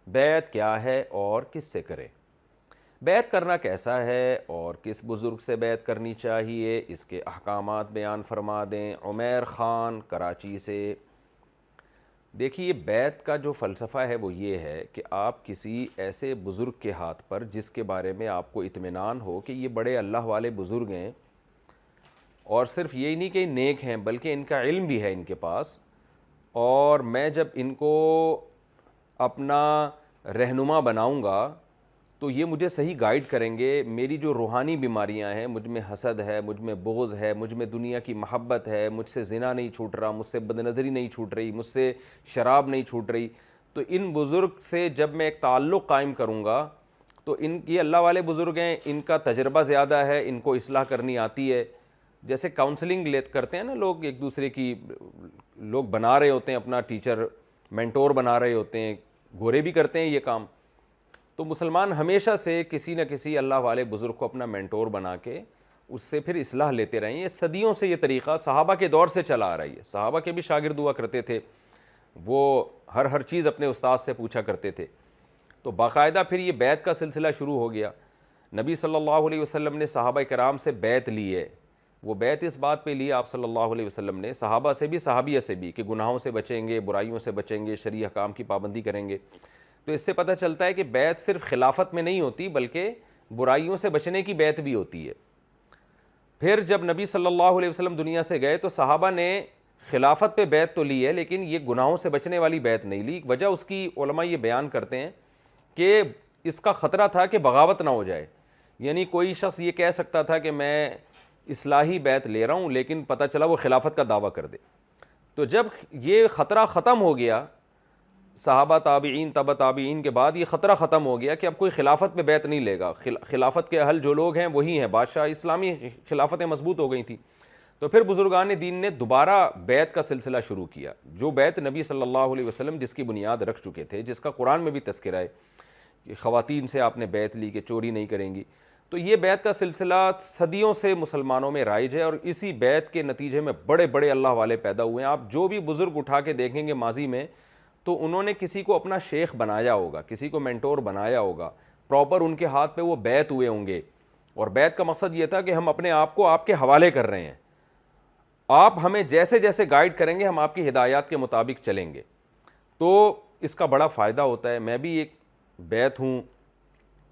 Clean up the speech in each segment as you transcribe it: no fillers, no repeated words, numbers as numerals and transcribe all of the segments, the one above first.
بیعت کیا ہے اور کس سے کریں؟ بیعت کرنا کیسا ہے اور کس بزرگ سے بیعت کرنی چاہیے، اس کے احکامات بیان فرما دیں۔ عمیر خان کراچی سے۔ دیکھیے، بیعت کا جو فلسفہ ہے وہ یہ ہے کہ آپ کسی ایسے بزرگ کے ہاتھ پر جس کے بارے میں آپ کو اطمینان ہو کہ یہ بڑے اللہ والے بزرگ ہیں، اور صرف یہی نہیں کہ نیک ہیں بلکہ ان کا علم بھی ہے ان کے پاس، اور میں جب ان کو اپنا رہنما بناؤں گا تو یہ مجھے صحیح گائیڈ کریں گے، میری جو روحانی بیماریاں ہیں، مجھ میں حسد ہے، مجھ میں بغض ہے، مجھ میں دنیا کی محبت ہے، مجھ سے زنا نہیں چھوٹ رہا، مجھ سے بد نظری نہیں چھوٹ رہی، مجھ سے شراب نہیں چھوٹ رہی، تو ان بزرگ سے جب میں ایک تعلق قائم کروں گا تو یہ اللہ والے بزرگ ہیں، ان کا تجربہ زیادہ ہے، ان کو اصلاح کرنی آتی ہے۔ جیسے کاؤنسلنگ کرتے ہیں نا لوگ، ایک دوسرے کی لوگ بنا رہے ہوتے ہیں اپنا ٹیچر مینٹور بنا رہے ہوتے ہیں، گورے بھی کرتے ہیں یہ کام، تو مسلمان ہمیشہ سے کسی نہ کسی اللہ والے بزرگ کو اپنا مینٹور بنا کے اس سے پھر اصلاح لیتے رہے ہیں۔ یہ صدیوں سے یہ طریقہ صحابہ کے دور سے چلا آ رہی ہے، صحابہ کے بھی شاگرد ہوا کرتے تھے، وہ ہر چیز اپنے استاد سے پوچھا کرتے تھے، تو باقاعدہ پھر یہ بیعت کا سلسلہ شروع ہو گیا۔ نبی صلی اللہ علیہ وسلم نے صحابہ کرام سے بیعت لی ہے، وہ بیعت اس بات پہ لی آپ صلی اللہ علیہ وسلم نے، صحابہ سے بھی صحابیہ سے بھی، کہ گناہوں سے بچیں گے، برائیوں سے بچیں گے، شرعی احکام کی پابندی کریں گے۔ تو اس سے پتہ چلتا ہے کہ بیعت صرف خلافت میں نہیں ہوتی بلکہ برائیوں سے بچنے کی بیعت بھی ہوتی ہے۔ پھر جب نبی صلی اللہ علیہ وسلم دنیا سے گئے تو صحابہ نے خلافت پہ بیعت تو لی ہے لیکن یہ گناہوں سے بچنے والی بیعت نہیں لی۔ وجہ اس کی علماء یہ بیان کرتے ہیں کہ اس کا خطرہ تھا کہ بغاوت نہ ہو جائے، یعنی کوئی شخص یہ کہہ سکتا تھا کہ میں اصلاحی بیعت لے رہا ہوں لیکن پتہ چلا وہ خلافت کا دعویٰ کر دے۔ تو جب یہ خطرہ ختم ہو گیا، صحابہ تابعین تبع تابعین کے بعد یہ خطرہ ختم ہو گیا کہ اب کوئی خلافت پہ بیعت نہیں لے گا، خلافت کے اہل جو لوگ ہیں وہی ہیں بادشاہ، اسلامی خلافتیں مضبوط ہو گئی تھیں، تو پھر بزرگان دین نے دوبارہ بیعت کا سلسلہ شروع کیا، جو بیعت نبی صلی اللہ علیہ وسلم جس کی بنیاد رکھ چکے تھے، جس کا قرآن میں بھی تذکرہ ہے کہ خواتین سے آپ نے بیعت لی کہ چوری نہیں کریں گی۔ تو یہ بیعت کا سلسلہ صدیوں سے مسلمانوں میں رائج ہے، اور اسی بیعت کے نتیجے میں بڑے بڑے اللہ والے پیدا ہوئے ہیں۔ آپ جو بھی بزرگ اٹھا کے دیکھیں گے ماضی میں تو انہوں نے کسی کو اپنا شیخ بنایا ہوگا، کسی کو مینٹور بنایا ہوگا، پراپر ان کے ہاتھ پہ وہ بیعت ہوئے ہوں گے، اور بیعت کا مقصد یہ تھا کہ ہم اپنے آپ کو آپ کے حوالے کر رہے ہیں، آپ ہمیں جیسے جیسے گائیڈ کریں گے ہم آپ کی ہدایات کے مطابق چلیں گے۔ تو اس کا بڑا فائدہ ہوتا ہے۔ میں بھی ایک بیعت ہوں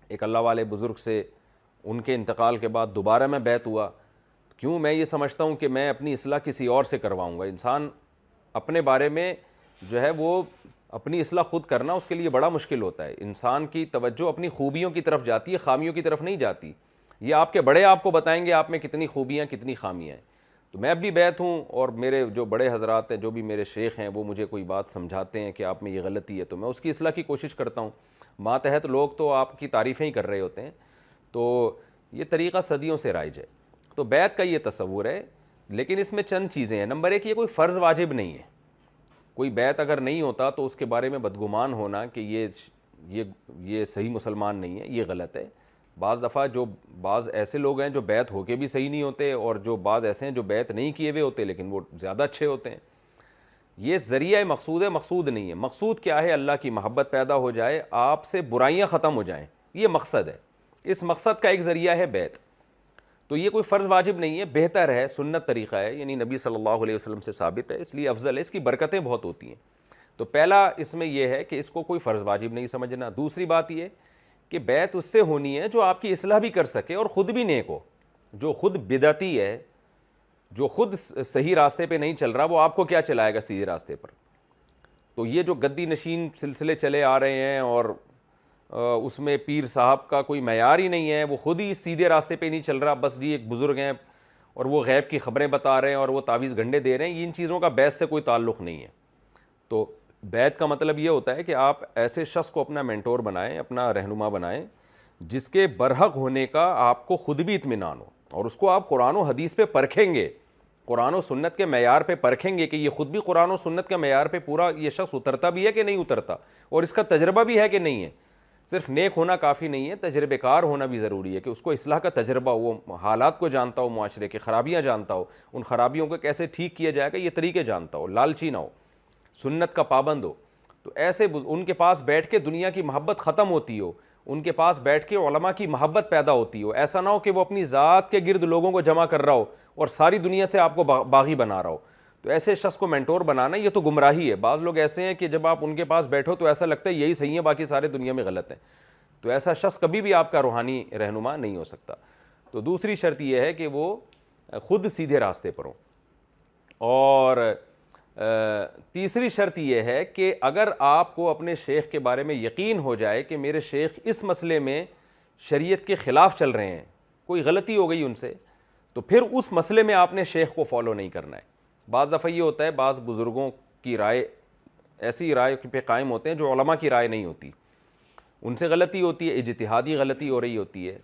ایک اللہ والے بزرگ سے، ان کے انتقال کے بعد دوبارہ میں بیعت ہوا۔ کیوں؟ میں یہ سمجھتا ہوں کہ میں اپنی اصلاح کسی اور سے کرواؤں گا۔ انسان اپنے بارے میں جو ہے وہ اپنی اصلاح خود کرنا اس کے لیے بڑا مشکل ہوتا ہے۔ انسان کی توجہ اپنی خوبیوں کی طرف جاتی ہے، خامیوں کی طرف نہیں جاتی۔ یہ آپ کے بڑے آپ کو بتائیں گے آپ میں کتنی خوبیاں کتنی خامیاں ہیں۔ تو میں اب بھی بیعت ہوں، اور میرے جو بڑے حضرات ہیں، جو بھی میرے شیخ ہیں، وہ مجھے کوئی بات سمجھاتے ہیں کہ آپ میں یہ غلطی ہے تو میں اس کی اصلاح کی کوشش کرتا ہوں۔ ماتحت لوگ تو آپ کی تعریفیں ہی کر رہے ہوتے ہیں۔ تو یہ طریقہ صدیوں سے رائج ہے۔ تو بیعت کا یہ تصور ہے، لیکن اس میں چند چیزیں ہیں۔ نمبر ایک، یہ کوئی فرض واجب نہیں ہے۔ کوئی بیعت اگر نہیں ہوتا تو اس کے بارے میں بدگمان ہونا کہ یہ صحیح مسلمان نہیں ہے، یہ غلط ہے۔ بعض دفعہ بعض ایسے لوگ ہیں جو بیعت ہو کے بھی صحیح نہیں ہوتے، اور جو بعض ایسے ہیں جو بیعت نہیں کیے ہوئے ہوتے لیکن وہ زیادہ اچھے ہوتے ہیں۔ یہ ذریعہ مقصود ہے، مقصود نہیں ہے۔ مقصود کیا ہے؟ اللہ کی محبت پیدا ہو جائے، آپ سے برائیاں ختم ہو جائیں، یہ مقصد ہے۔ اس مقصد کا ایک ذریعہ ہے بیعت۔ تو یہ کوئی فرض واجب نہیں ہے، بہتر ہے، سنت طریقہ ہے، یعنی نبی صلی اللہ علیہ وسلم سے ثابت ہے، اس لیے افضل ہے، اس کی برکتیں بہت ہوتی ہیں۔ تو پہلا اس میں یہ ہے کہ اس کو کوئی فرض واجب نہیں سمجھنا۔ دوسری بات یہ کہ بیعت اس سے ہونی ہے جو آپ کی اصلاح بھی کر سکے اور خود بھی نیک ہو۔ جو خود بدعتی ہے، جو خود صحیح راستے پہ نہیں چل رہا، وہ آپ کو کیا چلائے گا سیدھے راستے پر؟ تو یہ جو گدی نشین سلسلے چلے آ رہے ہیں، اور اس میں پیر صاحب کا کوئی معیار ہی نہیں ہے، وہ خود ہی سیدھے راستے پہ نہیں چل رہا، بس جی ایک بزرگ ہیں اور وہ غیب کی خبریں بتا رہے ہیں اور وہ تعویذ گنڈے دے رہے ہیں، ان چیزوں کا بیعت سے کوئی تعلق نہیں ہے۔ تو بیعت کا مطلب یہ ہوتا ہے کہ آپ ایسے شخص کو اپنا مینٹور بنائیں، اپنا رہنما بنائیں، جس کے برحق ہونے کا آپ کو خود بھی اطمینان ہو، اور اس کو آپ قرآن و حدیث پہ پرکھیں گے، قرآن و سنت کے معیار پہ پرکھیں گے کہ یہ خود بھی قرآن و سنت کے معیار پہ پورا یہ شخص اترتا بھی ہے کہ نہیں اترتا، اور اس کا تجربہ بھی ہے کہ نہیں ہے۔ صرف نیک ہونا کافی نہیں ہے، تجربے کار ہونا بھی ضروری ہے، کہ اس کو اصلاح کا تجربہ ہو، وہ حالات کو جانتا ہو، معاشرے کے خرابیاں جانتا ہو، ان خرابیوں کو کیسے ٹھیک کیا جائے گا یہ طریقے جانتا ہو، لالچی نہ ہو، سنت کا پابند ہو۔ تو ایسے ان کے پاس بیٹھ کے دنیا کی محبت ختم ہوتی ہو، ان کے پاس بیٹھ کے علماء کی محبت پیدا ہوتی ہو. ایسا نہ ہو کہ وہ اپنی ذات کے گرد لوگوں کو جمع کر رہا ہو اور ساری دنیا سے آپ کو باغی بنا رہا ہو. تو ایسے شخص کو مینٹور بنانا یہ تو گمراہی ہے. بعض لوگ ایسے ہیں کہ جب آپ ان کے پاس بیٹھو تو ایسا لگتا ہے یہی صحیح ہے، باقی سارے دنیا میں غلط ہیں. تو ایسا شخص کبھی بھی آپ کا روحانی رہنما نہیں ہو سکتا. تو دوسری شرط یہ ہے کہ وہ خود سیدھے راستے پر ہوں. اور تیسری شرط یہ ہے کہ اگر آپ کو اپنے شیخ کے بارے میں یقین ہو جائے کہ میرے شیخ اس مسئلے میں شریعت کے خلاف چل رہے ہیں، کوئی غلطی ہو گئی ان سے، تو پھر اس مسئلے میں آپ نے شیخ کو فالو نہیں کرنا ہے. بعض دفعہ یہ ہوتا ہے بعض بزرگوں کی رائے ایسی رائے پہ قائم ہوتے ہیں جو علماء کی رائے نہیں ہوتی، ان سے غلطی ہوتی ہے، اجتہادی غلطی ہو رہی ہوتی ہے،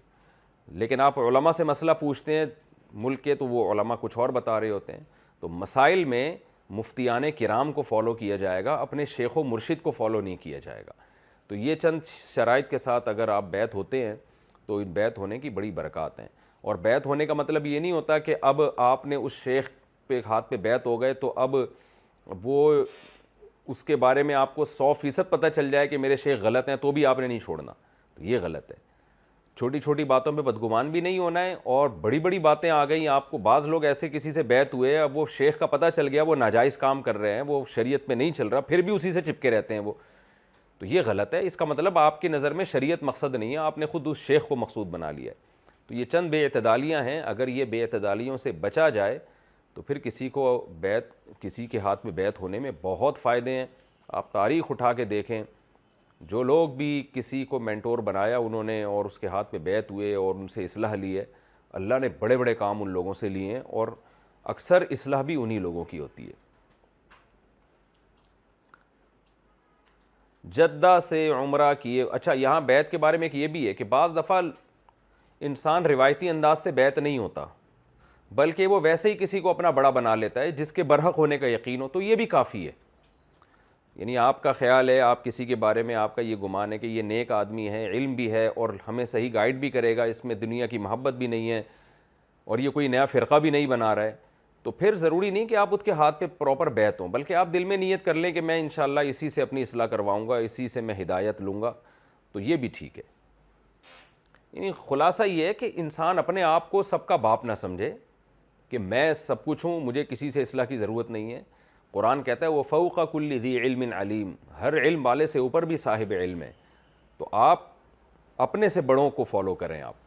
لیکن آپ علماء سے مسئلہ پوچھتے ہیں ملک کے تو وہ علماء کچھ اور بتا رہے ہوتے ہیں. تو مسائل میں مفتیان کرام کو فالو کیا جائے گا، اپنے شیخ و مرشد کو فالو نہیں کیا جائے گا. تو یہ چند شرائط کے ساتھ اگر آپ بیعت ہوتے ہیں تو ان بیعت ہونے کی بڑی برکات ہیں. اور بیعت ہونے کا مطلب یہ نہیں ہوتا کہ اب آپ نے اس شیخ پہ ہاتھ پہ بیعت ہو گئے تو اب وہ اس کے بارے میں آپ کو 100% پتہ چل جائے کہ میرے شیخ غلط ہیں تو بھی آپ نے نہیں چھوڑنا. تو یہ غلط ہے. چھوٹی چھوٹی باتوں پہ بدگمان بھی نہیں ہونا ہے، اور بڑی بڑی باتیں آ گئیں آپ کو. بعض لوگ ایسے کسی سے بیعت ہوئے، اب وہ شیخ کا پتہ چل گیا وہ ناجائز کام کر رہے ہیں، وہ شریعت میں نہیں چل رہا، پھر بھی اسی سے چپکے رہتے ہیں وہ. تو یہ غلط ہے. اس کا مطلب آپ کی نظر میں شریعت مقصد نہیں ہے، آپ نے خود اس شیخ کو مقصود بنا لیا ہے. تو یہ چند بے اعتدالیاں ہیں. اگر یہ بے اعتدالیوں سے بچا جائے تو پھر کسی کو بیعت، کسی کے ہاتھ میں بیعت ہونے میں بہت فائدے ہیں. آپ تاریخ اٹھا کے دیکھیں، جو لوگ بھی کسی کو مینٹور بنایا انہوں نے اور اس کے ہاتھ پہ بیعت ہوئے اور ان سے اصلاح لی ہے، اللہ نے بڑے بڑے کام ان لوگوں سے لیے ہیں، اور اکثر اصلاح بھی انہی لوگوں کی ہوتی ہے. جدہ سے عمرہ کیے. اچھا، یہاں بیعت کے بارے میں ایک یہ بھی ہے کہ بعض دفعہ انسان روایتی انداز سے بیعت نہیں ہوتا، بلکہ وہ ویسے ہی کسی کو اپنا بڑا بنا لیتا ہے جس کے برحق ہونے کا یقین ہو، تو یہ بھی کافی ہے. یعنی آپ کا خیال ہے، آپ کسی کے بارے میں آپ کا یہ گمان ہے کہ یہ نیک آدمی ہے، علم بھی ہے اور ہمیں صحیح گائیڈ بھی کرے گا، اس میں دنیا کی محبت بھی نہیں ہے اور یہ کوئی نیا فرقہ بھی نہیں بنا رہا ہے، تو پھر ضروری نہیں کہ آپ اس کے ہاتھ پہ پراپر بیعت ہوں، بلکہ آپ دل میں نیت کر لیں کہ میں انشاءاللہ اسی سے اپنی اصلاح کرواؤں گا، اسی سے میں ہدایت لوں گا، تو یہ بھی ٹھیک ہے. یعنی خلاصہ یہ ہے کہ انسان اپنے آپ کو سب کا باپ نہ سمجھے کہ میں سب کچھ ہوں، مجھے کسی سے اصلاح کی ضرورت نہیں ہے. قرآن کہتا ہے وہ فوق کل ذی علم علیم، ہر علم والے سے اوپر بھی صاحب علم ہے. تو آپ اپنے سے بڑوں کو فالو کریں. آپ